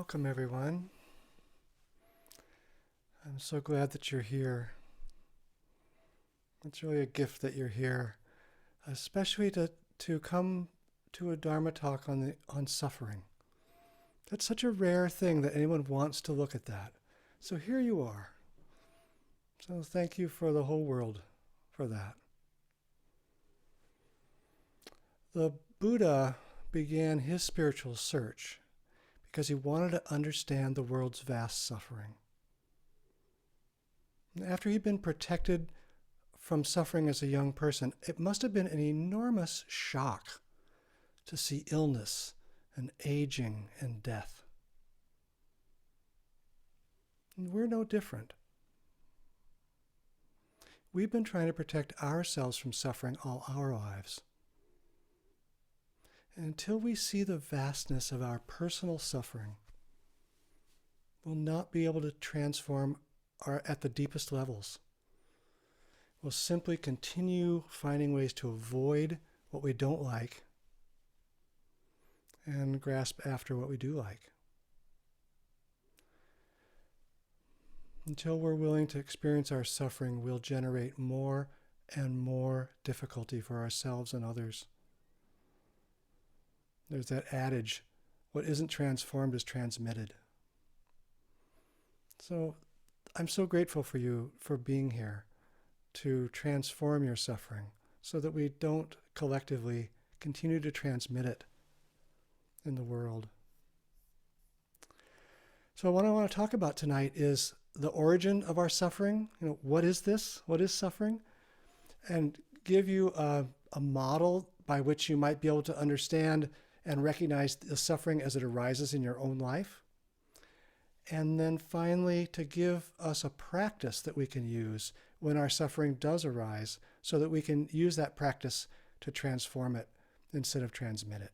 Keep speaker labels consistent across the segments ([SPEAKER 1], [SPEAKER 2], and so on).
[SPEAKER 1] Welcome, everyone. I'm so glad that you're here. It's really a gift that you're here, especially to come to a Dharma talk on suffering. That's such a rare thing that anyone wants to look at that. So here you are. So thank you for the whole world for that. The Buddha began his spiritual search because he wanted to understand the world's vast suffering. After he'd been protected from suffering as a young person, it must have been an enormous shock to see illness and aging and death. And we're no different. We've been trying to protect ourselves from suffering all our lives. And until we see the vastness of our personal suffering, we'll not be able to transform at the deepest levels. We'll simply continue finding ways to avoid what we don't like and grasp after what we do like. Until we're willing to experience our suffering, we'll generate more and more difficulty for ourselves and others. There's that adage, what isn't transformed is transmitted. So I'm so grateful for you for being here to transform your suffering so that we don't collectively continue to transmit it in the world. So what I want to talk about tonight is the origin of our suffering. What is this? What is suffering? And give you a model by which you might be able to understand and recognize the suffering as it arises in your own life. And then finally, to give us a practice that we can use when our suffering does arise so that we can use that practice to transform it instead of transmit it.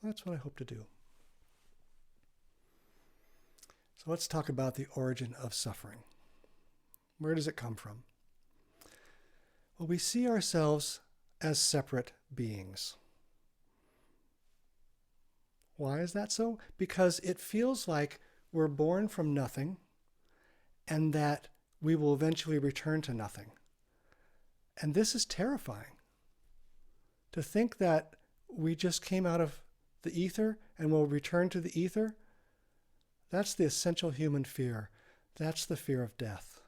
[SPEAKER 1] That's what I hope to do. So let's talk about the origin of suffering. Where does it come from? Well, we see ourselves as separate beings. Why is that so? Because it feels like we're born from nothing and that we will eventually return to nothing. And this is terrifying. To think that we just came out of the ether and will return to the ether, that's the essential human fear. That's the fear of death.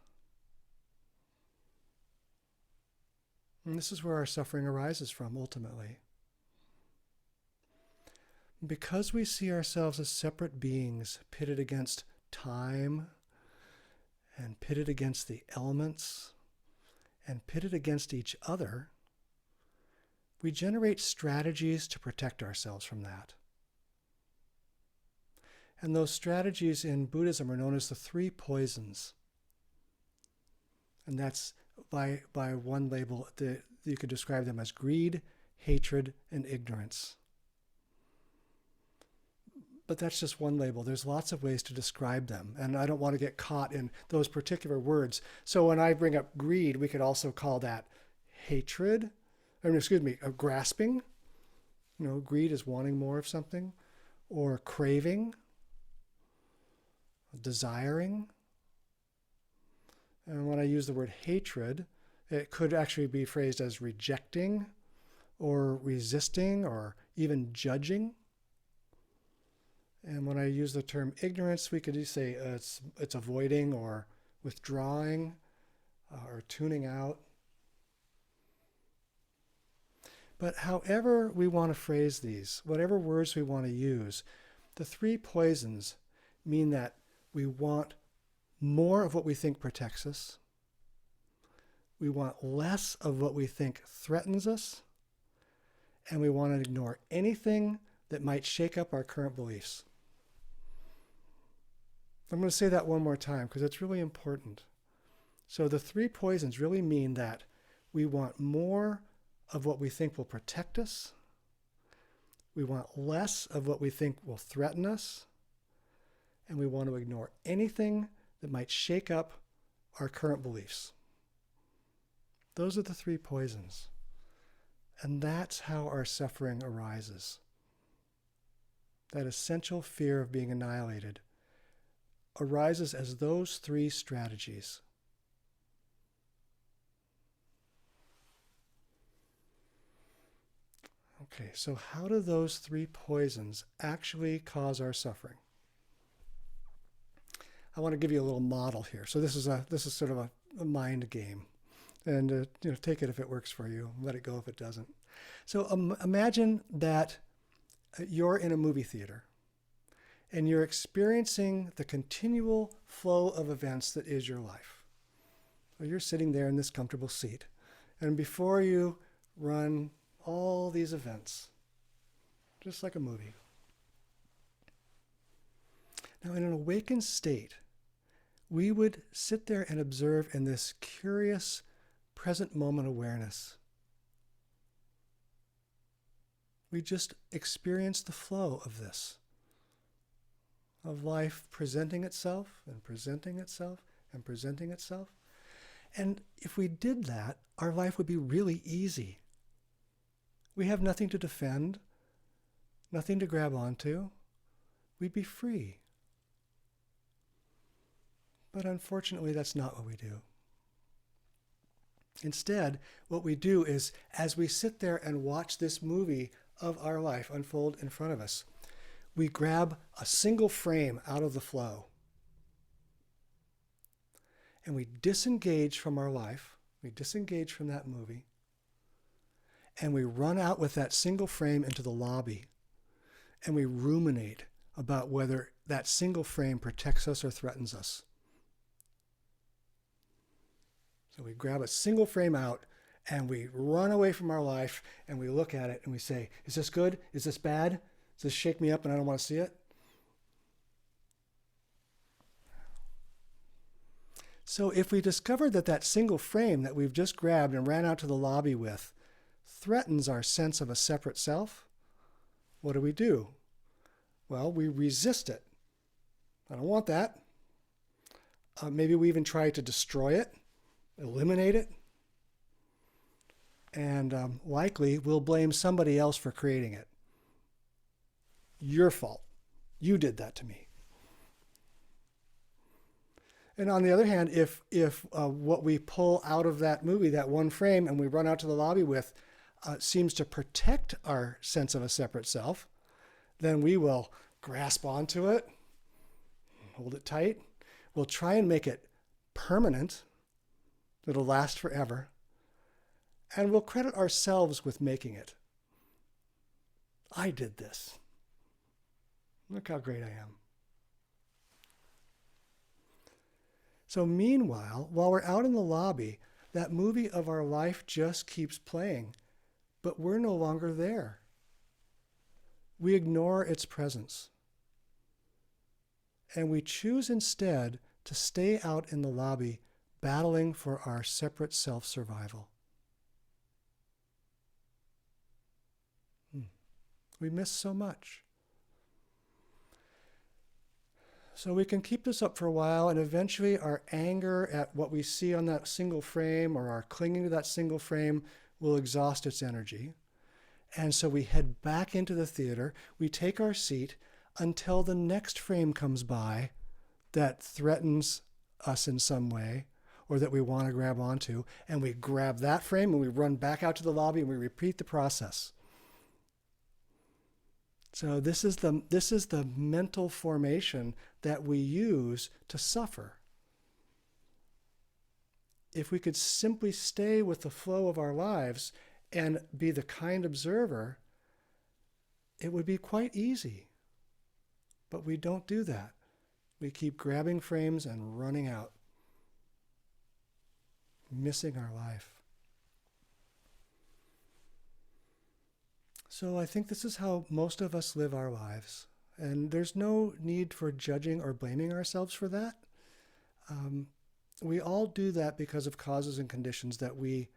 [SPEAKER 1] And this is where our suffering arises from, ultimately. Because we see ourselves as separate beings pitted against time and pitted against the elements and pitted against each other, we generate strategies to protect ourselves from that. And those strategies in Buddhism are known as the three poisons. And that's by one label, you could describe them as greed, hatred, and ignorance. But that's just one label. There's lots of ways to describe them. And I don't want to get caught in those particular words. So when I bring up greed, we could also call that hatred. Grasping. Greed is wanting more of something. Or craving. Desiring. And when I use the word hatred, it could actually be phrased as rejecting or resisting or even judging. And when I use the term ignorance, we could say it's avoiding or withdrawing or tuning out. But however we want to phrase these, whatever words we want to use, the three poisons mean that we want more of what we think protects us. We want less of what we think threatens us. And we want to ignore anything that might shake up our current beliefs. I'm going to say that one more time because it's really important. So the three poisons really mean that we want more of what we think will protect us. We want less of what we think will threaten us. And we want to ignore anything that might shake up our current beliefs. Those are the three poisons. And that's how our suffering arises. that essential fear of being annihilated, arises as those three strategies. Okay, so how do those three poisons actually cause our suffering? I want to give you a little model here. So this is sort of a mind game, and take it if it works for you. Let it go if it doesn't. So imagine that you're in a movie theater, and you're experiencing the continual flow of events that is your life. So you're sitting there in this comfortable seat, and before you run all these events, just like a movie. Now, in an awakened state, we would sit there and observe in this curious present moment awareness. We just experience the flow of this, of life presenting itself and presenting itself and presenting itself. And if we did that, our life would be really easy. We have nothing to defend, nothing to grab onto. We'd be free. But unfortunately, that's not what we do. Instead, what we do is, as we sit there and watch this movie of our life unfold in front of us, we grab a single frame out of the flow, and we disengage from our life, we disengage from that movie, and we run out with that single frame into the lobby, and we ruminate about whether that single frame protects us or threatens us. So we grab a single frame out, and we run away from our life, and we look at it, and we say, is this good? Is this bad? Does this shake me up and I don't want to see it? So if we discover that that single frame that we've just grabbed and ran out to the lobby with threatens our sense of a separate self, what do? Well, we resist it. I don't want that. Maybe we even try to destroy it, eliminate it, and likely we'll blame somebody else for creating it. Your fault. You did that to me. And on the other hand, if what we pull out of that movie, that one frame, and we run out to the lobby with, seems to protect our sense of a separate self, then we will grasp onto it, hold it tight. We'll try and make it permanent. It'll last forever. And we'll credit ourselves with making it. I did this. Look how great I am. So meanwhile, while we're out in the lobby, that movie of our life just keeps playing, but we're no longer there. We ignore its presence. And we choose instead to stay out in the lobby battling for our separate self-survival. We miss so much. So we can keep this up for a while, and eventually our anger at what we see on that single frame or our clinging to that single frame will exhaust its energy. And so we head back into the theater, we take our seat until the next frame comes by that threatens us in some way or that we want to grab onto, and we grab that frame and we run back out to the lobby and we repeat the process. So this is the mental formation that we use to suffer. If we could simply stay with the flow of our lives and be the kind observer, it would be quite easy. But we don't do that. We keep grabbing frames and running out, missing our life. So I think this is how most of us live our lives. And there's no need for judging or blaming ourselves for that. We all do that because of causes and conditions that we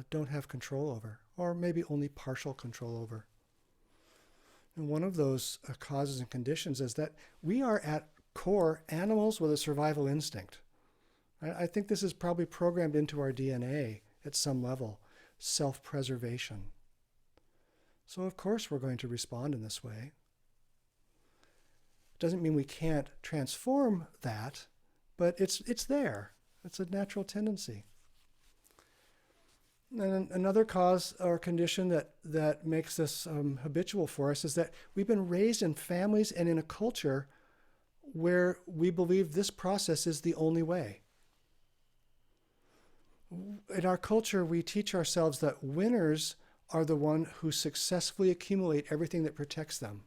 [SPEAKER 1] don't have control over, or maybe only partial control over. And one of those causes and conditions is that we are at core animals with a survival instinct. I think this is probably programmed into our DNA at some level, self-preservation. So of course we're going to respond in this way. Doesn't mean we can't transform that, but it's there. It's a natural tendency. And another cause or condition that makes this habitual for us is that we've been raised in families and in a culture where we believe this process is the only way. In our culture, we teach ourselves that winners are the one who successfully accumulate everything that protects them.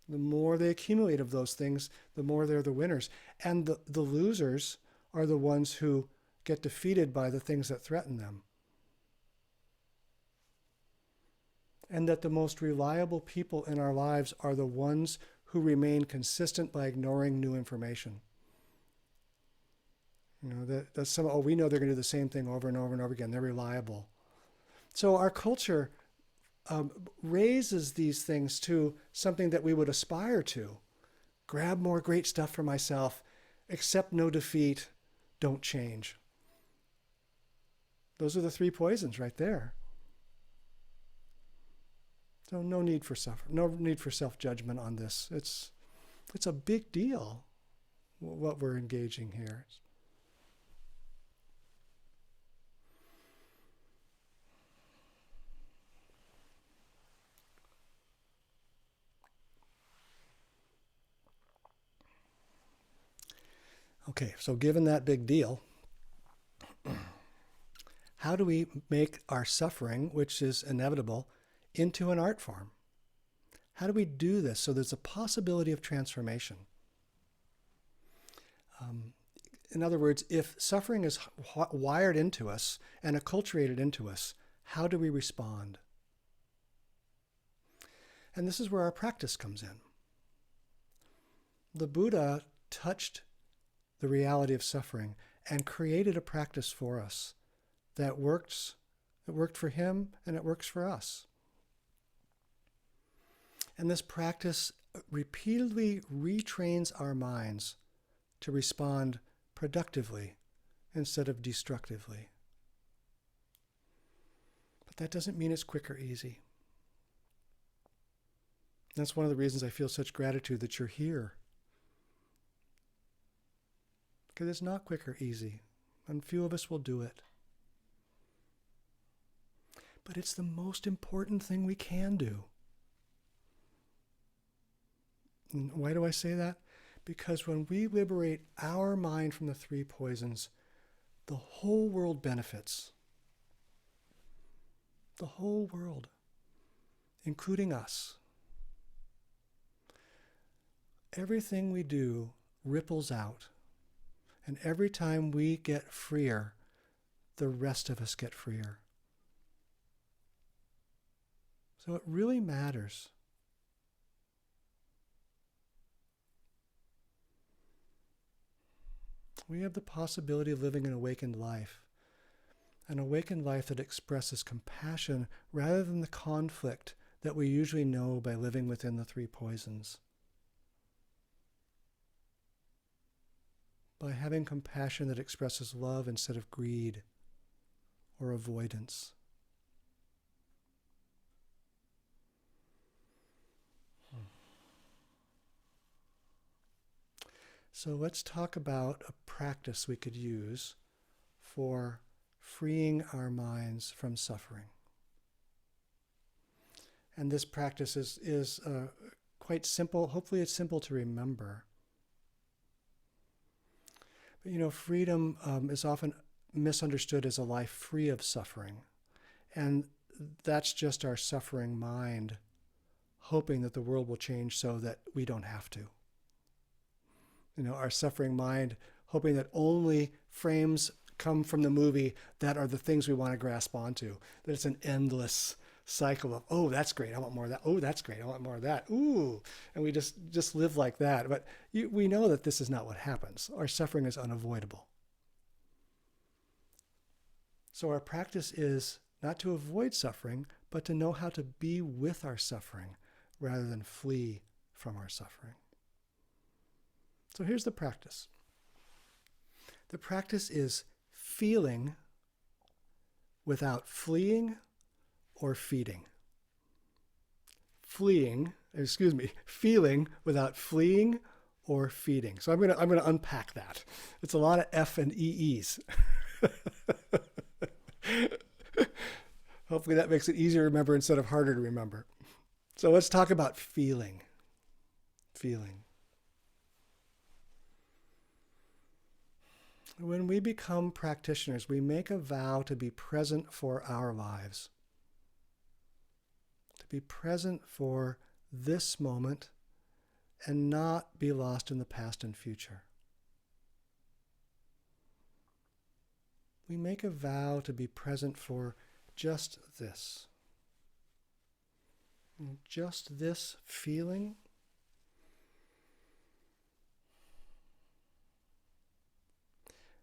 [SPEAKER 1] The more they accumulate of those things, the more they're the winners. And the losers are the ones who get defeated by the things that threaten them. And that the most reliable people in our lives are the ones who remain consistent by ignoring new information. We know they're going to do the same thing over and over and over again. They're reliable. So our culture raises these things to something that we would aspire to. Grab more great stuff for myself, accept no defeat, don't change. Those are the three poisons right there. So no need for self-judgment on this. It's a big deal, what we're engaging here. Okay, so given that big deal, how do we make our suffering, which is inevitable, into an art form? How do we do this so there's a possibility of transformation? In other words, if suffering is wired into us and acculturated into us, how do we respond? And this is where our practice comes in. The Buddha touched the reality of suffering and created a practice for us that worked for him and it works for us. And this practice repeatedly retrains our minds to respond productively instead of destructively. But that doesn't mean it's quick or easy. That's one of the reasons I feel such gratitude that you're here. Because it's not quick or easy, and few of us will do it. But it's the most important thing we can do. And why do I say that? Because when we liberate our mind from the three poisons, the whole world benefits. The whole world, including us. Everything we do ripples out. And every time we get freer, the rest of us get freer. So it really matters. We have the possibility of living an awakened life that expresses compassion rather than the conflict that we usually know by living within the three poisons. By having compassion that expresses love instead of greed or avoidance. So let's talk about a practice we could use for freeing our minds from suffering. And this practice is quite simple. Hopefully it's simple to remember. But freedom is often misunderstood as a life free of suffering. And that's just our suffering mind hoping that the world will change so that we don't have to. Our suffering mind hoping that only frames come from the movie that are the things we want to grasp onto. That it's an endless cycle of, oh, that's great, I want more of that. Oh, that's great, I want more of that. Ooh, and we just live like that. But we know that this is not what happens. Our suffering is unavoidable. So our practice is not to avoid suffering, but to know how to be with our suffering rather than flee from our suffering. So here's the practice. The practice is feeling without fleeing or feeding. Fleeing, feeling without fleeing or feeding. So I'm gonna unpack that. It's a lot of F and EEs. Hopefully that makes it easier to remember instead of harder to remember. So let's talk about feeling. Feeling. When we become practitioners, we make a vow to be present for our lives. To be present for this moment and not be lost in the past and future. We make a vow to be present for just this. Just this feeling.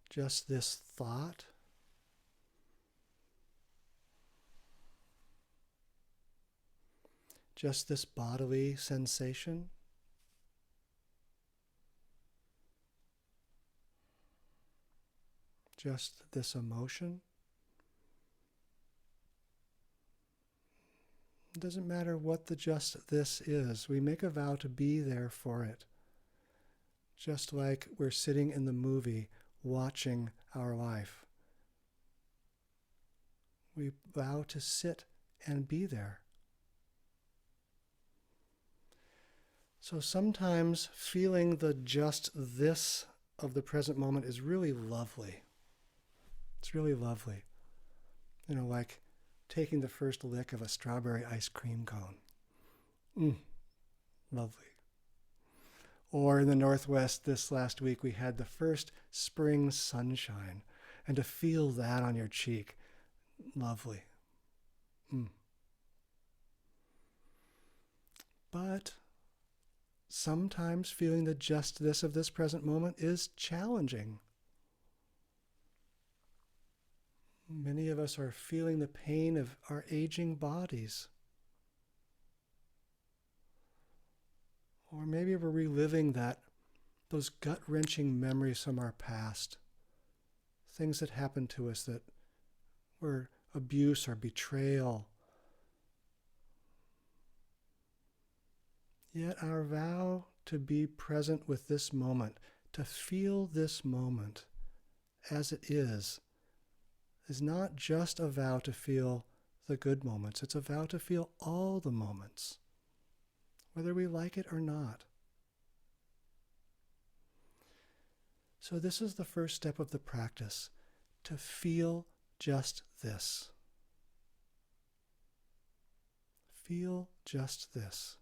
[SPEAKER 1] Just this thought. Just this bodily sensation. Just this emotion. It doesn't matter what the just this is. We make a vow to be there for it. Just like we're sitting in the movie watching our life. We vow to sit and be there. So sometimes feeling the just this of the present moment is really lovely. It's really lovely. Like taking the first lick of a strawberry ice cream cone. Lovely. Or in the Northwest this last week, we had the first spring sunshine. And to feel that on your cheek, lovely. But sometimes feeling the just this of this present moment is challenging. Many of us are feeling the pain of our aging bodies. Or maybe we're reliving those gut-wrenching memories from our past. Things that happened to us that were abuse or betrayal. Yet our vow to be present with this moment, to feel this moment as it is not just a vow to feel the good moments. It's a vow to feel all the moments, whether we like it or not. So this is the first step of the practice, to feel just this. Feel just this.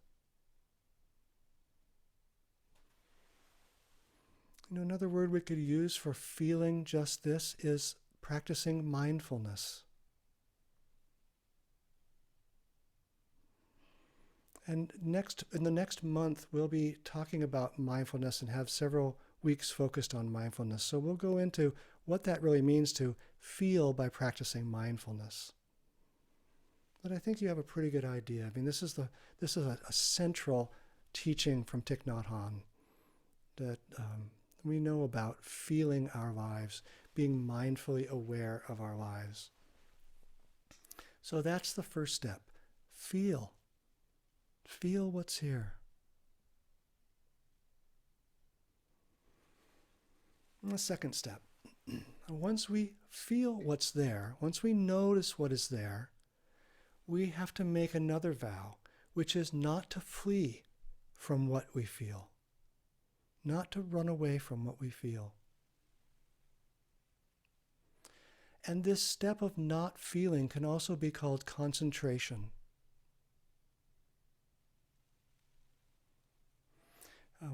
[SPEAKER 1] Another word we could use for feeling just this is practicing mindfulness. And in the next month, we'll be talking about mindfulness and have several weeks focused on mindfulness. So we'll go into what that really means to feel by practicing mindfulness. But I think you have a pretty good idea. I mean, this is a central teaching from Thich Nhat Hanh that we know about feeling our lives, being mindfully aware of our lives. So that's the first step. Feel. Feel what's here. And the second step. Once we feel what's there, once we notice what is there, we have to make another vow, which is not to flee from what we feel, not to run away from what we feel. And this step of not feeling can also be called concentration.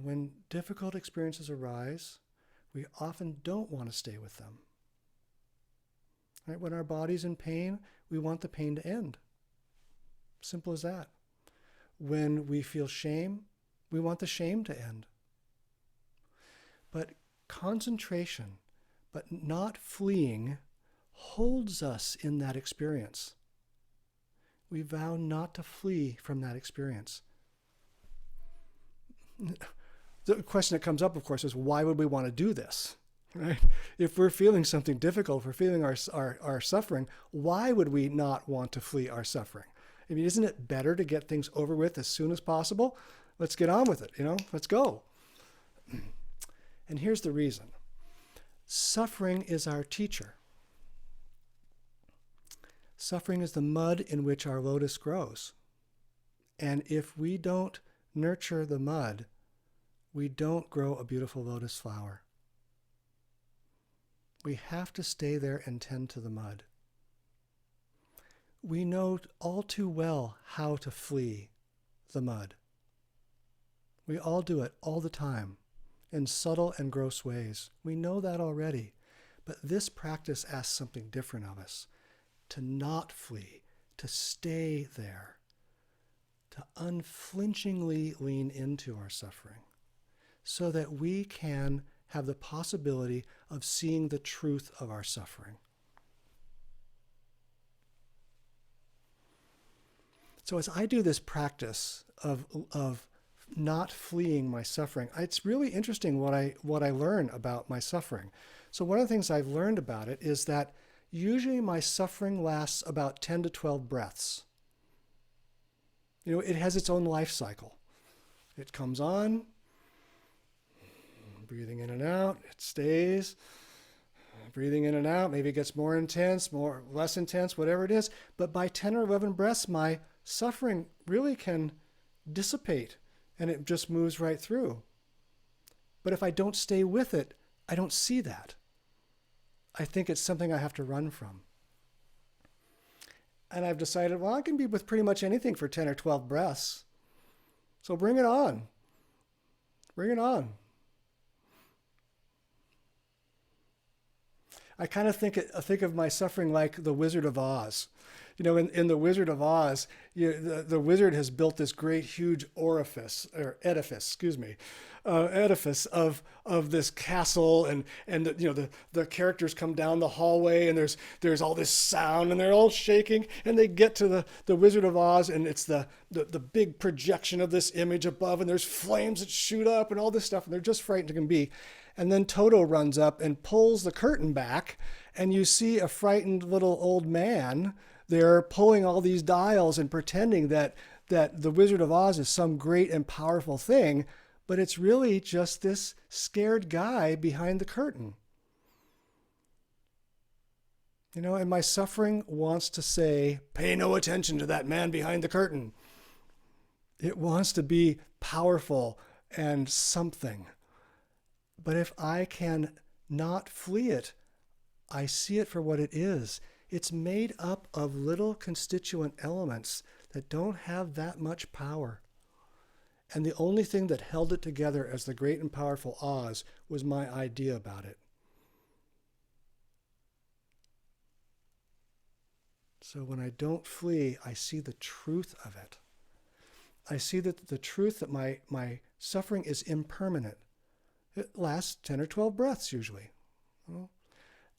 [SPEAKER 1] When difficult experiences arise, we often don't want to stay with them. Right? When our body's in pain, we want the pain to end. Simple as that. When we feel shame, we want the shame to end. But concentration, but not fleeing, holds us in that experience. We vow not to flee from that experience. The question that comes up, of course, is why would we want to do this? Right? If we're feeling something difficult, if we're feeling our suffering, why would we not want to flee our suffering? I mean, isn't it better to get things over with as soon as possible? Let's get on with it, let's go. And here's the reason. Suffering is our teacher. Suffering is the mud in which our lotus grows. And if we don't nurture the mud, we don't grow a beautiful lotus flower. We have to stay there and tend to the mud. We know all too well how to flee the mud. We all do it all the time in subtle and gross ways. We know that already. But this practice asks something different of us. To not flee, to stay there, to unflinchingly lean into our suffering so that we can have the possibility of seeing the truth of our suffering. So as I do this practice of not fleeing my suffering, it's really interesting what I learn about my suffering. So one of the things I've learned about it is that usually my suffering lasts about 10 to 12 breaths. It has its own life cycle. It comes on, breathing in and out, it stays, breathing in and out, maybe it gets more intense, less intense, whatever it is. But by 10 or 11 breaths, my suffering really can dissipate and it just moves right through. But if I don't stay with it, I don't see that. I think it's something I have to run from. And I've decided, well, I can be with pretty much anything for 10 or 12 breaths. So bring it on. Bring it on. I kind of think of my suffering like the Wizard of Oz. In the Wizard of Oz, the wizard has built this great, huge edifice of this castle, and the characters come down the hallway, and there's all this sound, and they're all shaking, and they get to the Wizard of Oz, and it's the big projection of this image above, and there's flames that shoot up, and all this stuff, and they're just frightened as can be. And then Toto runs up and pulls the curtain back, and you see a frightened little old man there pulling all these dials and pretending that the Wizard of Oz is some great and powerful thing, but it's really just this scared guy behind the curtain. And my suffering wants to say, pay no attention to that man behind the curtain. It wants to be powerful and something. But if I can not flee it, I see it for what it is. It's made up of little constituent elements that don't have that much power. And the only thing that held it together as the great and powerful Oz was my idea about it. So when I don't flee, I see the truth of it. I see that the truth that my suffering is impermanent. It lasts 10 or 12 breaths usually.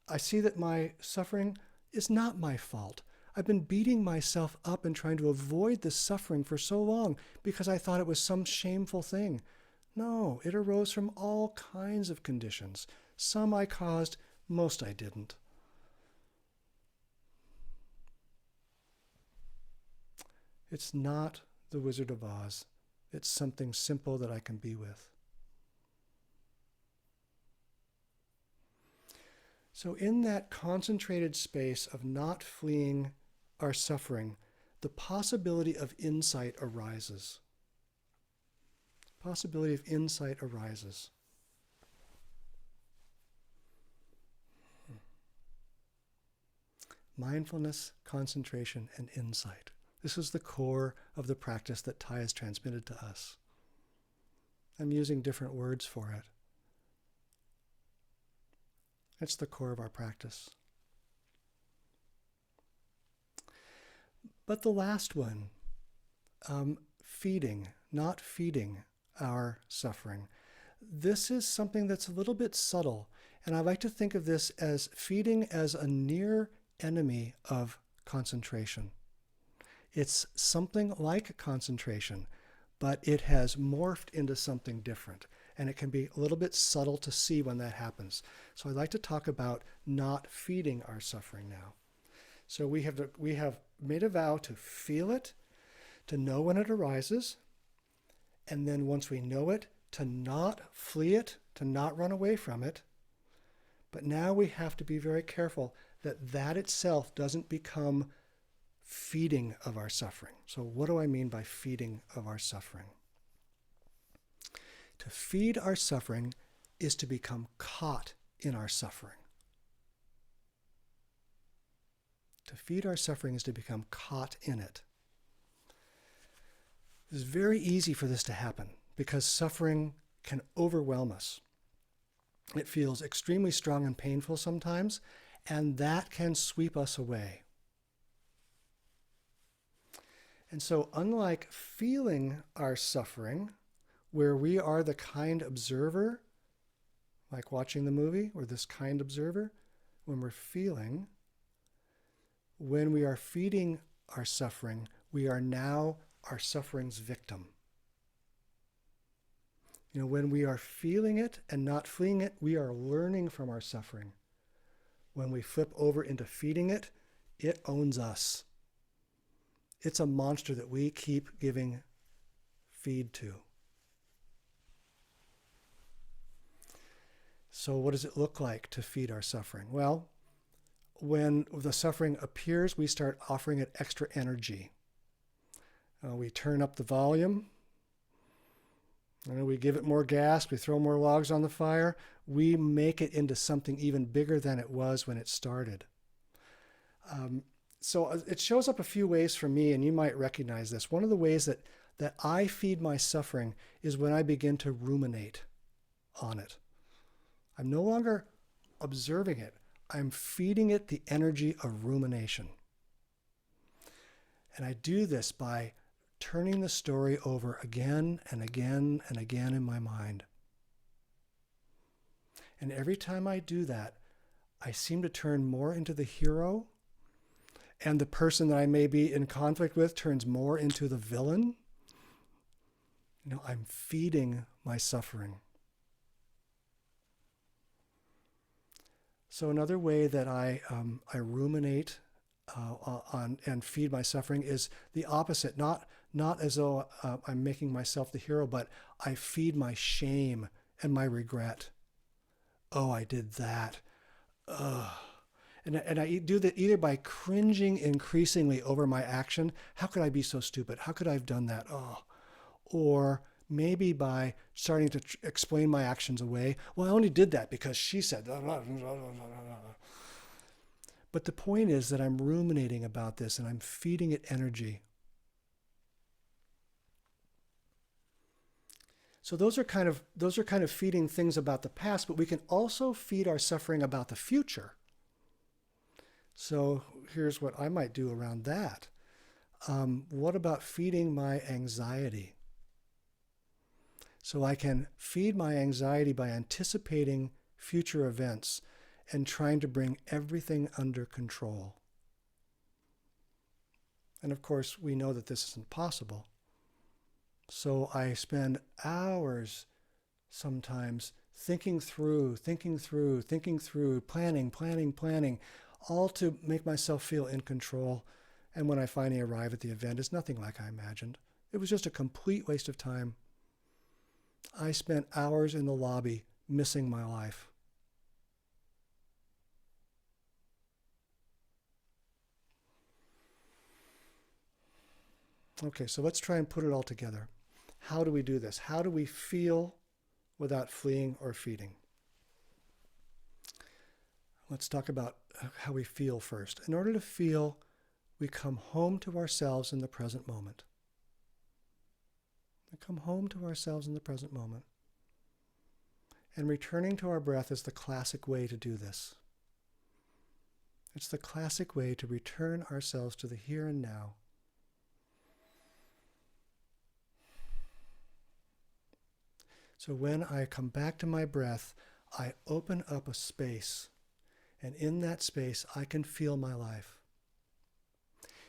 [SPEAKER 1] I see that my suffering is not my fault. I've been beating myself up and trying to avoid this suffering for so long because I thought it was some shameful thing. No, it arose from all kinds of conditions. Some I caused, most I didn't. It's not the Wizard of Oz. It's something simple that I can be with. So in that concentrated space of not fleeing our suffering, the possibility of insight arises. Possibility of insight arises. Mindfulness, concentration, and insight. This is the core of the practice that Thai has transmitted to us. I'm using different words for it. It's the core of our practice. But the last one, feeding, not feeding our suffering. This is something that's a little bit subtle, and I like to think of this as feeding as a near enemy of concentration. It's something like concentration, but it has morphed into something different. And it can be a little bit subtle to see when that happens. So I'd like to talk about not feeding our suffering now. So we have made a vow to feel it, to know when it arises, and then once we know it, to not flee it, to not run away from it. But now we have to be very careful that that itself doesn't become feeding of our suffering. So what do I mean by feeding of our suffering? To feed our suffering is to become caught in our suffering. To feed our suffering is to become caught in it. It's very easy for this to happen because suffering can overwhelm us. It feels extremely strong and painful sometimes, and that can sweep us away. And so, unlike feeling our suffering, where we are the kind observer, like watching the movie, we're this kind observer, when we're feeling, when we are feeding our suffering, we are now our suffering's victim. When we are feeling it and not fleeing it, we are learning from our suffering. When we flip over into feeding it, it owns us. It's a monster that we keep giving feed to. So what does it look like to feed our suffering? Well, when the suffering appears, we start offering it extra energy. We turn up the volume. We give it more gas. We throw more logs on the fire. We make it into something even bigger than it was when it started. So it shows up a few ways for me, and you might recognize this. One of the ways that I feed my suffering is when I begin to ruminate on it. I'm no longer observing it. I'm feeding it the energy of rumination. And I do this by turning the story over again and again and again in my mind. And every time I do that, I seem to turn more into the hero, and the person that I may be in conflict with turns more into the villain. I'm feeding my suffering. So another way that I ruminate on and feed my suffering is the opposite. Not as though I'm making myself the hero, but I feed my shame and my regret. Oh, I did that. Ugh. And I do that either by cringing increasingly over my action. How could I be so stupid? How could I have done that? Oh. Or maybe by starting to explain my actions away. Well, I only did that because she said. But the point is that I'm ruminating about this and I'm feeding it energy. So those are kind of feeding things about the past, but we can also feed our suffering about the future. So here's what I might do around that. What about feeding my anxiety? So I can feed my anxiety by anticipating future events and trying to bring everything under control. And of course, we know that this isn't possible. So I spend hours sometimes thinking through, planning, all to make myself feel in control. And when I finally arrive at the event, it's nothing like I imagined. It was just a complete waste of time. I spent hours in the lobby missing my life. Okay, so let's try and put it all together. How do we do this? How do we feel without fleeing or feeding? Let's talk about how we feel first. In order to feel, we come home to ourselves in the present moment. We come home to ourselves in the present moment. And returning to our breath is the classic way to do this. It's the classic way to return ourselves to the here and now. So when I come back to my breath, I open up a space, and in that space, I can feel my life.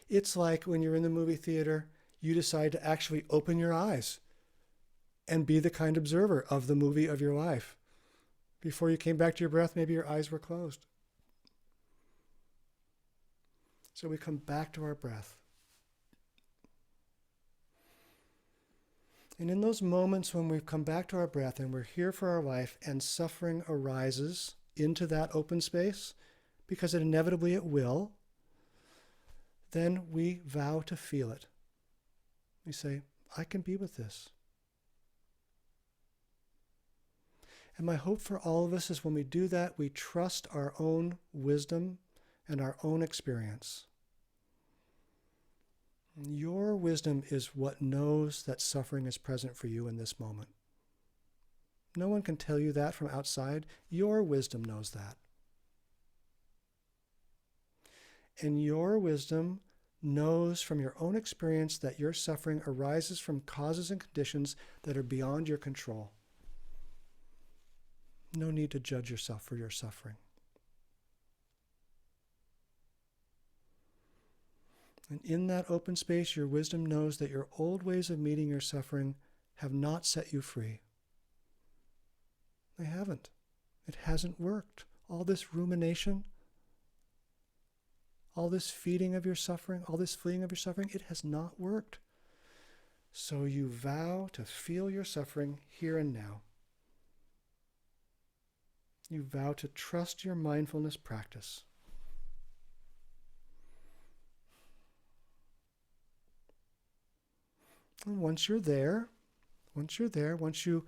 [SPEAKER 1] It's like when you're in the movie theater, you decide to actually open your eyes and be the kind observer of the movie of your life. Before you came back to your breath, maybe your eyes were closed. So we come back to our breath. And in those moments when we've come back to our breath and we're here for our life and suffering arises into that open space, because inevitably it will, then we vow to feel it. We say, I can be with this. And my hope for all of us is when we do that, we trust our own wisdom and our own experience. Your wisdom is what knows that suffering is present for you in this moment. No one can tell you that from outside. Your wisdom knows that. And your wisdom knows from your own experience that your suffering arises from causes and conditions that are beyond your control. No need to judge yourself for your suffering. And in that open space, your wisdom knows that your old ways of meeting your suffering have not set you free. They haven't. It hasn't worked. All this rumination, all this feeding of your suffering, all this fleeing of your suffering, it has not worked. So you vow to feel your suffering here and now. You vow to trust your mindfulness practice. And once you're there, once you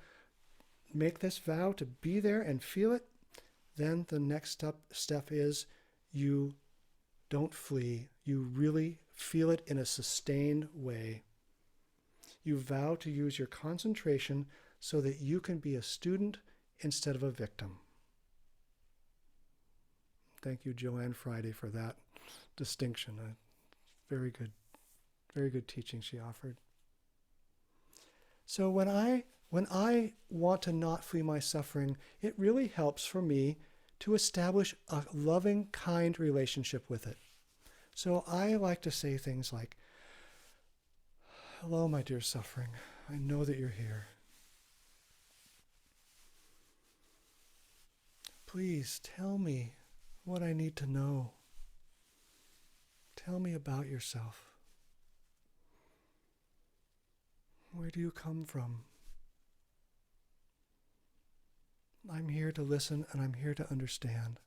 [SPEAKER 1] make this vow to be there and feel it, then the next step is you don't flee. You really feel it in a sustained way. You vow to use your concentration so that you can be a student instead of a victim. Thank you, Joanne Friday, for that distinction. Very good teaching she offered. So when I want to not flee my suffering, it really helps for me to establish a loving, kind relationship with it. So I like to say things like, hello, my dear suffering. I know that you're here. Please tell me what I need to know. Tell me about yourself. Where do you come from? I'm here to listen and I'm here to understand.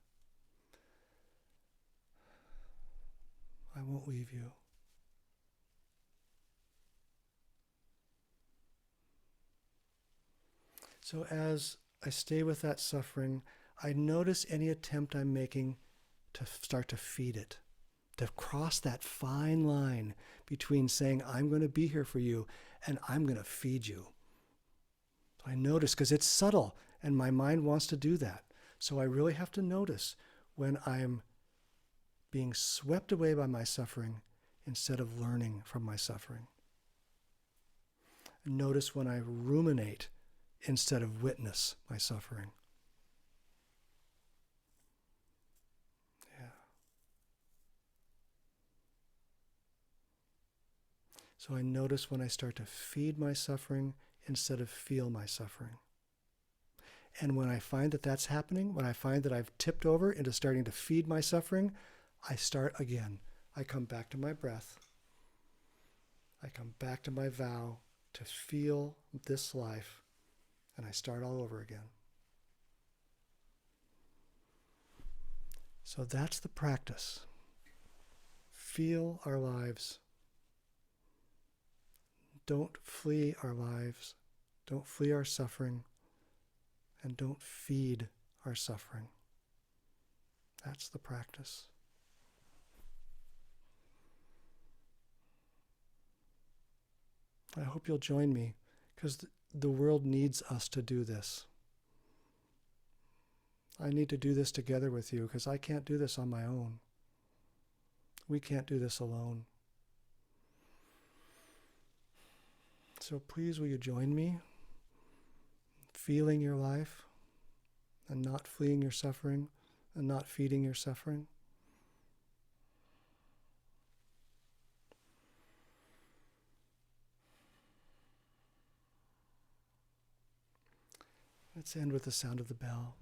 [SPEAKER 1] I won't leave you. So as I stay with that suffering, I notice any attempt I'm making to start to feed it, to cross that fine line between saying, I'm going to be here for you and I'm going to feed you. I notice because it's subtle and my mind wants to do that. So I really have to notice when I'm being swept away by my suffering instead of learning from my suffering. Notice when I ruminate instead of witness my suffering. Yeah. So I notice when I start to feed my suffering instead of feel my suffering. And when I find that that's happening, when I find that I've tipped over into starting to feed my suffering, I start again. I come back to my breath. I come back to my vow to feel this life, and I start all over again. So that's the practice. Feel our lives. Don't flee our lives. Don't flee our suffering. And don't feed our suffering. That's the practice. I hope you'll join me, because the world needs us to do this. I need to do this together with you, because I can't do this on my own. We can't do this alone. So please, will you join me? Feeling your life and not fleeing your suffering and not feeding your suffering. Let's end with the sound of the bell.